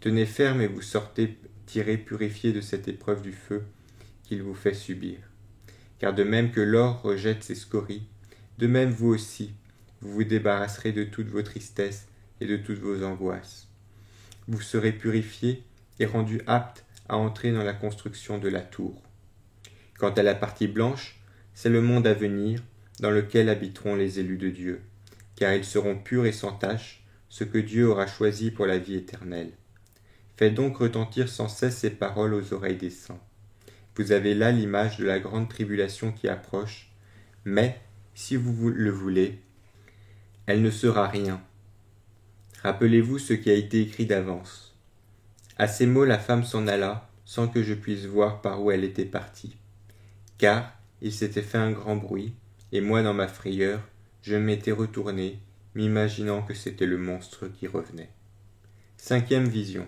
Tenez ferme et vous sortez tirés purifiés de cette épreuve du feu qu'il vous fait subir. Car de même que l'or rejette ses scories, De même vous aussi, vous vous débarrasserez de toutes vos tristesses et de toutes vos angoisses. Vous serez purifiés et rendus aptes à entrer dans la construction de la tour. Quant à la partie blanche, c'est le monde à venir, dans lequel habiteront les élus de Dieu, car ils seront purs et sans tache, ce que Dieu aura choisi pour la vie éternelle. Faites donc retentir sans cesse ces paroles aux oreilles des saints. Vous avez là l'image de la grande tribulation qui approche, mais, si vous le voulez, elle ne sera rien. Rappelez-vous ce qui a été écrit d'avance. À ces mots, la femme s'en alla, sans que je puisse voir par où elle était partie. Car il s'était fait un grand bruit, et moi, dans ma frayeur, je m'étais retourné, m'imaginant que c'était le monstre qui revenait. 5e vision.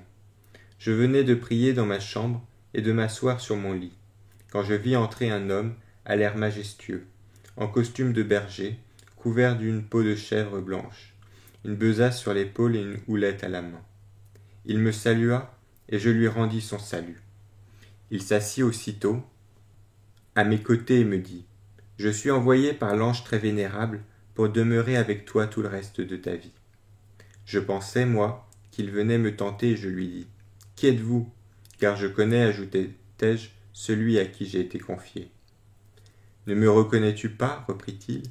Je venais de prier dans ma chambre et de m'asseoir sur mon lit, quand je vis entrer un homme à l'air majestueux, en costume de berger, couvert d'une peau de chèvre blanche, une besace sur l'épaule et une houlette à la main. Il me salua, et je lui rendis son salut. Il s'assit aussitôt à mes côtés et me dit « Je suis envoyé par l'ange très vénérable pour demeurer avec toi tout le reste de ta vie. » Je pensais, moi, qu'il venait me tenter et je lui dis « Qui êtes-vous ? Car je connais, ajoutai-je, celui à qui j'ai été confié. »« Ne me reconnais-tu pas ? reprit-il. »«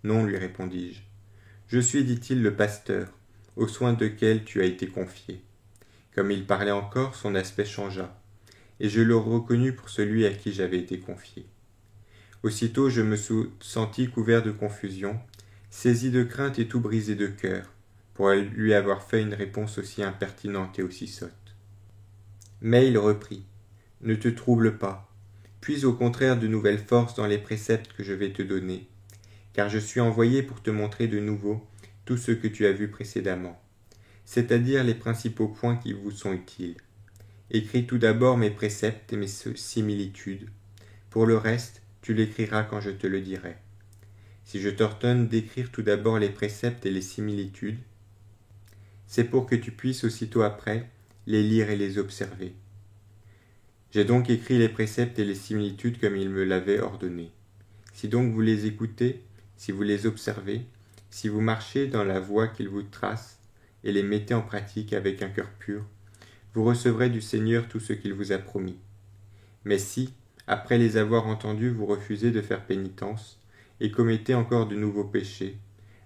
Non, lui répondis-je. »« Je suis, dit-il, le pasteur, aux soins duquel tu as été confié. » Comme il parlait encore, son aspect changea, et je le reconnus pour celui à qui j'avais été confié. Aussitôt je me sentis couvert de confusion, saisi de crainte et tout brisé de cœur, pour lui avoir fait une réponse aussi impertinente et aussi sotte. Mais il reprit « Ne te trouble pas, puise au contraire de nouvelles forces dans les préceptes que je vais te donner, car je suis envoyé pour te montrer de nouveau tout ce que tu as vu précédemment, c'est-à-dire les principaux points qui vous sont utiles. Écris tout d'abord mes préceptes et mes similitudes. Pour le reste, tu l'écriras quand je te le dirai. Si je t'ordonne d'écrire tout d'abord les préceptes et les similitudes, c'est pour que tu puisses aussitôt après les lire et les observer. J'ai donc écrit les préceptes et les similitudes comme il me l'avait ordonné. Si donc vous les écoutez, si vous les observez, si vous marchez dans la voie qu'il vous trace et les mettez en pratique avec un cœur pur, vous recevrez du Seigneur tout ce qu'il vous a promis. Mais si, après les avoir entendus, vous refusez de faire pénitence et commettez encore de nouveaux péchés,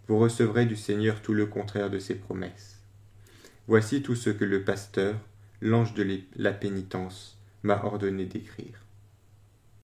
vous recevrez du Seigneur tout le contraire de ses promesses. Voici tout ce que le pasteur, l'ange de la pénitence, m'a ordonné d'écrire.